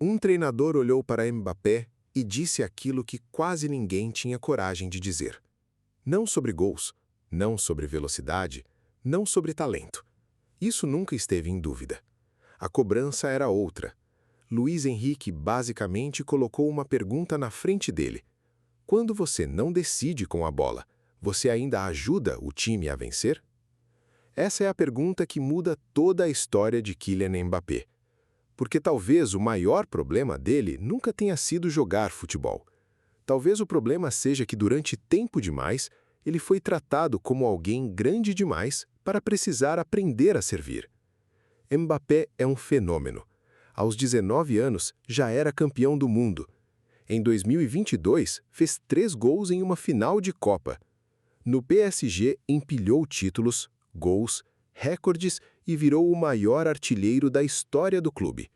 Um treinador olhou para Mbappé e disse aquilo que quase ninguém tinha coragem de dizer. Não sobre gols, não sobre velocidade, não sobre talento. Isso nunca esteve em dúvida. A cobrança era outra. Luís Henrique basicamente colocou uma pergunta na frente dele. Quando você não decide com a bola, você ainda ajuda o time a vencer? Essa é a pergunta que muda toda a história de Kylian Mbappé. Porque talvez o maior problema dele nunca tenha sido jogar futebol. Talvez o problema seja que durante tempo demais, ele foi tratado como alguém grande demais para precisar aprender a servir. Mbappé é um fenômeno. Aos 19 anos, já era campeão do mundo. Em 2022, fez 3 gols em uma final de Copa. No PSG, empilhou títulos, gols, recordes e virou o maior artilheiro da história do clube.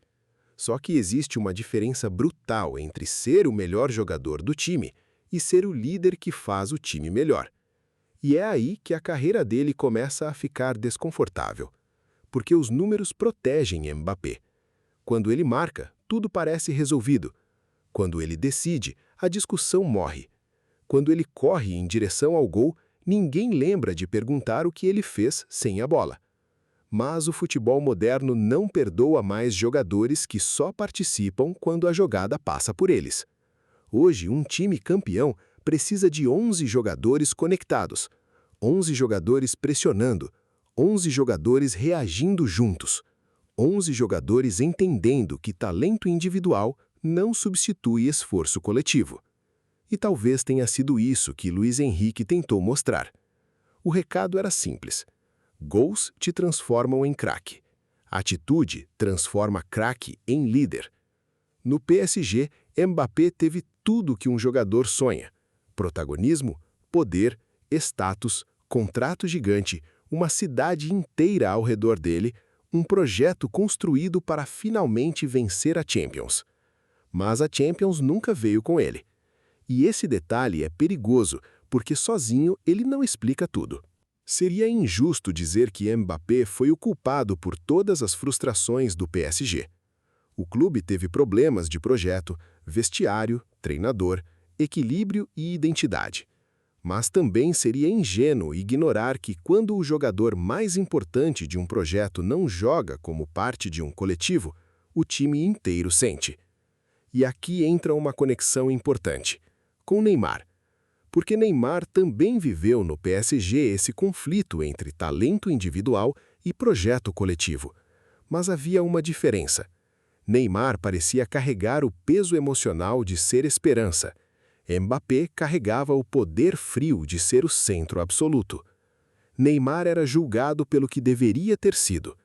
Só que existe uma diferença brutal entre ser o melhor jogador do time e ser o líder que faz o time melhor. E é aí que a carreira dele começa a ficar desconfortável. Porque os números protegem Mbappé. Quando ele marca, tudo parece resolvido. Quando ele decide, a discussão morre. Quando ele corre em direção ao gol, ninguém lembra de perguntar o que ele fez sem a bola. Mas o futebol moderno não perdoa mais jogadores que só participam quando a jogada passa por eles. Hoje, um time campeão precisa de 11 jogadores conectados, 11 jogadores pressionando, 11 jogadores reagindo juntos, 11 jogadores entendendo que talento individual não substitui esforço coletivo. E talvez tenha sido isso que Luís Henrique tentou mostrar. O recado era simples. Gols te transformam em craque. Atitude transforma craque em líder. No PSG, Mbappé teve tudo que um jogador sonha. Protagonismo, poder, status, contrato gigante, uma cidade inteira ao redor dele, um projeto construído para finalmente vencer a Champions. Mas a Champions nunca veio com ele. E esse detalhe é perigoso, porque sozinho ele não explica tudo. Seria injusto dizer que Mbappé foi o culpado por todas as frustrações do PSG. O clube teve problemas de projeto, vestiário, treinador, equilíbrio e identidade. Mas também seria ingênuo ignorar que quando o jogador mais importante de um projeto não joga como parte de um coletivo, o time inteiro sente. E aqui entra uma conexão importante, com Neymar. Porque Neymar também viveu no PSG esse conflito entre talento individual e projeto coletivo. Mas havia uma diferença. Neymar parecia carregar o peso emocional de ser esperança. Mbappé carregava o poder frio de ser o centro absoluto. Neymar era julgado pelo que deveria ter sido.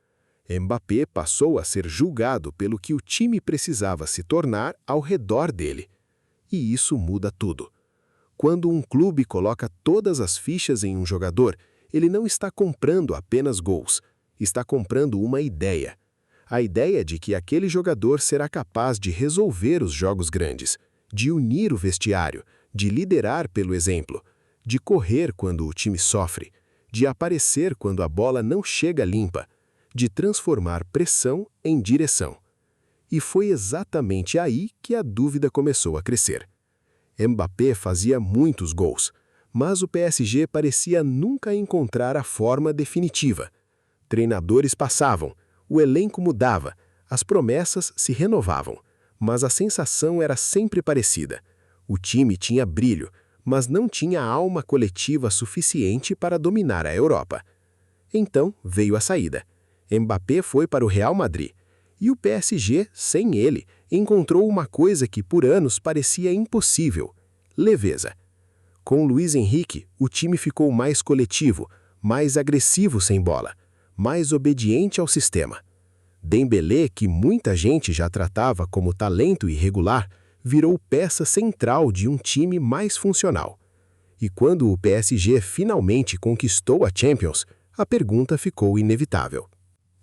Mbappé passou a ser julgado pelo que o time precisava se tornar ao redor dele. E isso muda tudo. Quando um clube coloca todas as fichas em um jogador, ele não está comprando apenas gols, está comprando uma ideia. A ideia de que aquele jogador será capaz de resolver os jogos grandes, de unir o vestiário, de liderar pelo exemplo, de correr quando o time sofre, de aparecer quando a bola não chega limpa, de transformar pressão em direção. E foi exatamente aí que a dúvida começou a crescer. Mbappé fazia muitos gols, mas o PSG parecia nunca encontrar a forma definitiva. Treinadores passavam, o elenco mudava, as promessas se renovavam, mas a sensação era sempre parecida. O time tinha brilho, mas não tinha alma coletiva suficiente para dominar a Europa. Então veio a saída. Mbappé foi para o Real Madrid, e o PSG, sem ele, encontrou uma coisa que por anos parecia impossível: leveza. Com Luís Henrique, o time ficou mais coletivo, mais agressivo sem bola, mais obediente ao sistema. Dembélé, que muita gente já tratava como talento irregular, virou peça central de um time mais funcional. E quando o PSG finalmente conquistou a Champions, a pergunta ficou inevitável.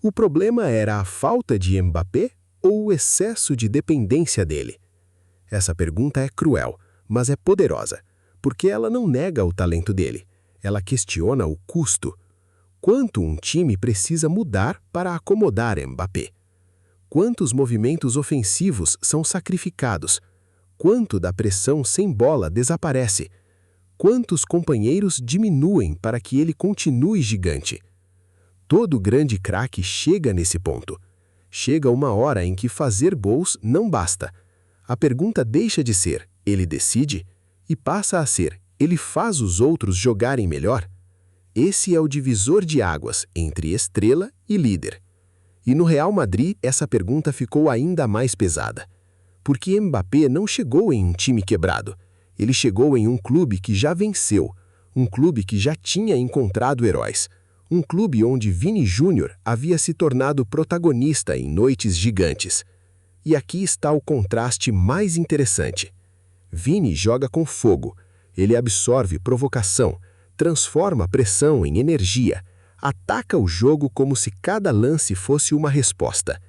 O problema era a falta de Mbappé ou o excesso de dependência dele? Essa pergunta é cruel, mas é poderosa, porque ela não nega o talento dele. Ela questiona o custo. Quanto um time precisa mudar para acomodar Mbappé? quantos movimentos ofensivos são sacrificados, quanto da pressão sem bola desaparece, quantos companheiros diminuem para que ele continue gigante. Todo grande craque chega nesse ponto. Chega uma hora em que fazer gols não basta. A pergunta deixa de ser, ele decide, e passa a ser, ele faz os outros jogarem melhor? Esse é o divisor de águas entre estrela e líder. E no Real Madrid essa pergunta ficou ainda mais pesada. Porque Mbappé não chegou em um time quebrado. Ele chegou em um clube que já venceu, um clube que já tinha encontrado heróis. Um clube onde Vini Júnior havia se tornado protagonista em noites gigantes. E aqui está o contraste mais interessante. Vini joga com fogo, ele absorve provocação, transforma pressão em energia, ataca o jogo como se cada lance fosse uma resposta.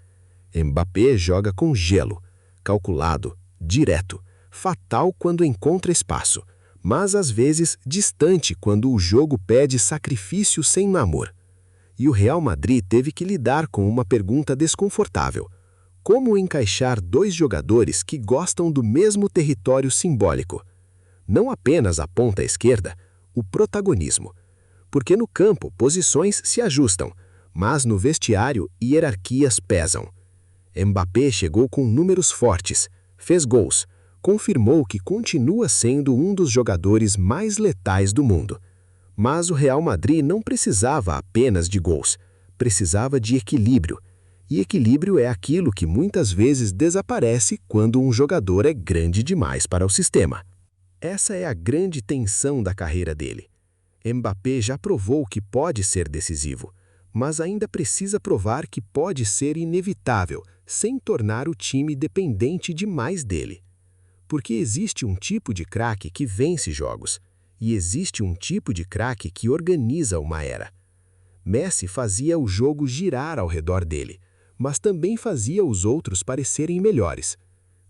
Mbappé joga com gelo, calculado, direto, fatal quando encontra espaço, mas às vezes distante quando o jogo pede sacrifício sem amor. E o Real Madrid teve que lidar com uma pergunta desconfortável. Como encaixar dois jogadores que gostam do mesmo território simbólico? Não apenas a ponta esquerda, o protagonismo. Porque no campo posições se ajustam, mas no vestiário hierarquias pesam. Mbappé chegou com números fortes, fez gols, confirmou que continua sendo um dos jogadores mais letais do mundo. Mas o Real Madrid não precisava apenas de gols, precisava de equilíbrio. E equilíbrio é aquilo que muitas vezes desaparece quando um jogador é grande demais para o sistema. Essa é a grande tensão da carreira dele. Mbappé já provou que pode ser decisivo, mas ainda precisa provar que pode ser inevitável, sem tornar o time dependente demais dele. Porque existe um tipo de craque que vence jogos, e existe um tipo de craque que organiza uma era. Messi fazia o jogo girar ao redor dele, mas também fazia os outros parecerem melhores.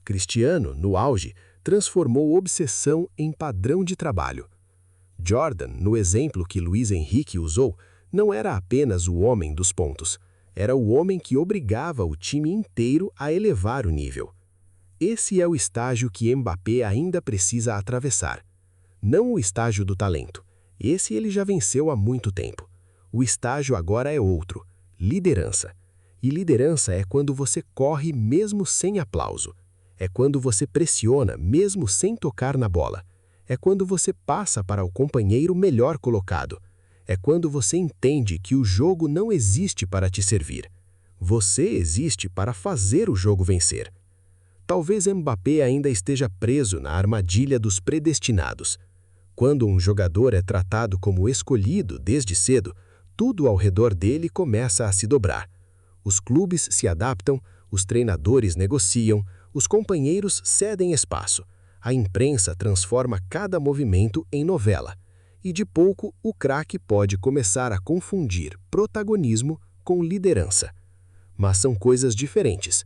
Cristiano, no auge, transformou obsessão em padrão de trabalho. Jordan, no exemplo que Luís Henrique usou, não era apenas o homem dos pontos, era o homem que obrigava o time inteiro a elevar o nível. Esse é o estágio que Mbappé ainda precisa atravessar. Não o estágio do talento. Esse ele já venceu há muito tempo. O estágio agora é outro, liderança. E liderança é quando você corre mesmo sem aplauso. É quando você pressiona mesmo sem tocar na bola. É quando você passa para o companheiro melhor colocado. É quando você entende que o jogo não existe para te servir. Você existe para fazer o jogo vencer. Talvez Mbappé ainda esteja preso na armadilha dos predestinados. Quando um jogador é tratado como escolhido desde cedo, tudo ao redor dele começa a se dobrar. Os clubes se adaptam, os treinadores negociam, os companheiros cedem espaço. A imprensa transforma cada movimento em novela. E de pouco o craque pode começar a confundir protagonismo com liderança. Mas são coisas diferentes.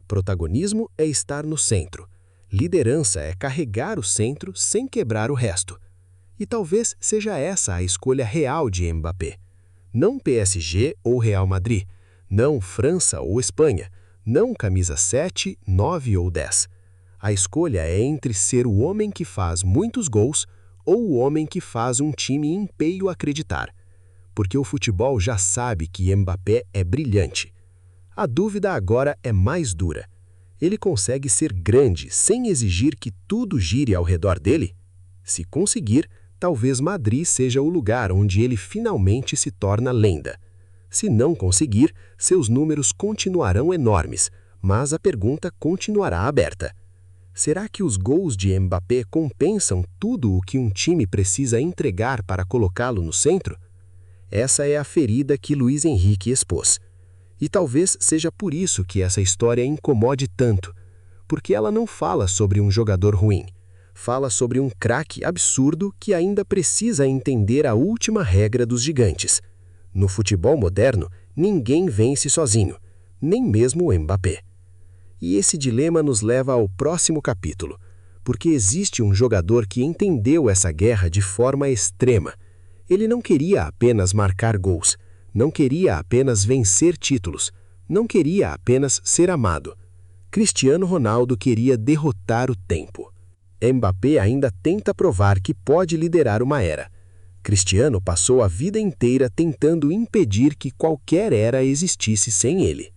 Protagonismo é estar no centro. Liderança é carregar o centro sem quebrar o resto. E talvez seja essa a escolha real de Mbappé. Não PSG ou Real Madrid, não França ou Espanha, não camisa 7, 9 ou 10. A escolha é entre ser o homem que faz muitos gols ou o homem que faz um time empenho acreditar. Porque o futebol já sabe que Mbappé é brilhante. A dúvida agora é mais dura. Ele consegue ser grande sem exigir que tudo gire ao redor dele? Se conseguir, talvez Madrid seja o lugar onde ele finalmente se torna lenda. Se não conseguir, seus números continuarão enormes, mas a pergunta continuará aberta. Será que os gols de Mbappé compensam tudo o que um time precisa entregar para colocá-lo no centro? Essa é a ferida que Luís Henrique expôs. E talvez seja por isso que essa história incomode tanto, porque ela não fala sobre um jogador ruim, fala sobre um craque absurdo que ainda precisa entender a última regra dos gigantes. No futebol moderno, ninguém vence sozinho, nem mesmo o Mbappé. E esse dilema nos leva ao próximo capítulo, porque existe um jogador que entendeu essa guerra de forma extrema. Ele não queria apenas marcar gols, não queria apenas vencer títulos, Não queria apenas ser amado. Cristiano Ronaldo queria derrotar o tempo. Mbappé ainda tenta provar que pode liderar uma era. Cristiano passou a vida inteira tentando impedir que qualquer era existisse sem ele.